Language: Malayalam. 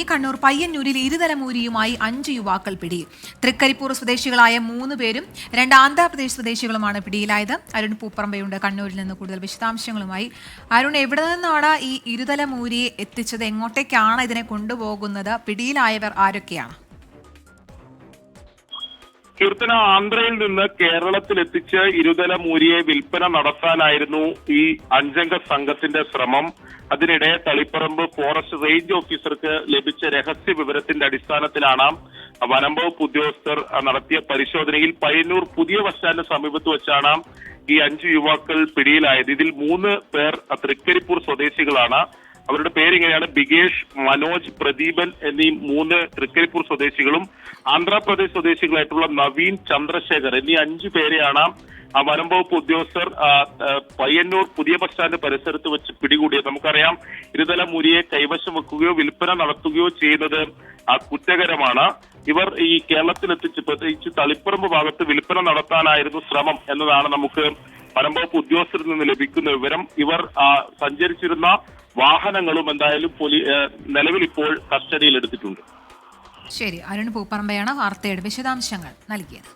കണ്ണൂർ പയ്യന്നൂരിൽ ഇരുതലമൂരിയുമായി 5 യുവാക്കൾ പിടിയിൽ. തൃക്കരിപ്പൂർ സ്വദേശികളായ 3 പേരും 2 ആന്ധ്രാപ്രദേശ് സ്വദേശികളുമാണ് പിടിയിലായത്. അരുൺ പൂപ്പറമ്പയുണ്ട് കണ്ണൂരിൽ നിന്ന് കൂടുതൽ വിശദാംശങ്ങളുമായി. അരുൺ, എവിടെ നിന്നാണ് ഈ ഇരുതലമൂരിയെ എത്തിച്ചത്? എങ്ങോട്ടേക്കാണ് ഇതിനെ കൊണ്ടുപോകുന്നത്? പിടിയിലായവർ ആരൊക്കെയാണ്? കീർത്തന, ആന്ധ്രയിൽ നിന്ന് കേരളത്തിൽ എത്തിച്ച് ഇരുതലമൂരിയെ വിൽപ്പന നടത്താനായിരുന്നു ഈ 5 അംഗ സംഘത്തിന്റെ ശ്രമം. അതിനിടെ തളിപ്പറമ്പ് ഫോറസ്റ്റ് റേഞ്ച് ഓഫീസർക്ക് ലഭിച്ച രഹസ്യ വിവരത്തിന്റെ അടിസ്ഥാനത്തിലാണ് വനം വകുപ്പ് ഉദ്യോഗസ്ഥർ നടത്തിയ പരിശോധനയിൽ പയ്യന്നൂർ പുതിയ ബസ് സ്റ്റാൻഡിന് സമീപത്ത് വെച്ചാണ് ഈ 5 യുവാക്കൾ പിടിയിലായത്. ഇതിൽ 3 പേർ തൃക്കരിപ്പൂർ സ്വദേശികളാണ്. അവരുടെ പേരിങ്ങനെയാണ്: ബിഗേഷ്, മനോജ്, പ്രദീപൻ എന്നീ 3 തൃക്കരിപ്പൂർ സ്വദേശികളും ആന്ധ്രാപ്രദേശ് സ്വദേശികളായിട്ടുള്ള നവീൻ, ചന്ദ്രശേഖർ എന്നീ 5 പേരെയാണ് വനം വകുപ്പ് ഉദ്യോഗസ്ഥർ പയ്യന്നൂർ പുതിയ ബസ് സ്റ്റാൻഡ് പരിസരത്ത് വെച്ച് പിടികൂടിയത്. നമുക്കറിയാം, ഇരുതലമൂരിയെ കൈവശം വെക്കുകയോ വിൽപ്പന നടത്തുകയോ ചെയ്യുന്നത് കുറ്റകരമാണ്. ഇവർ ഈ കേരളത്തിലെത്തിച്ച് പ്രത്യേകിച്ച് തളിപ്പറമ്പ് ഭാഗത്ത് വിൽപ്പന നടത്താനായിരുന്നു ശ്രമം എന്നതാണ് നമുക്ക് വനം വകുപ്പ് ഉദ്യോഗസ്ഥരിൽ നിന്ന് ലഭിക്കുന്ന വിവരം. ഇവർ സഞ്ചരിച്ചിരുന്ന വാഹനങ്ങളും എന്തായാലും നിലവിൽ ഇപ്പോൾ കസ്റ്റഡിയിൽ എടുത്തിട്ടുണ്ട്. ശരി, അരുൺ പൂപ്പറമ്പയാണ് വാർത്തയുടെ വിശദാംശങ്ങൾ നൽകിയത്.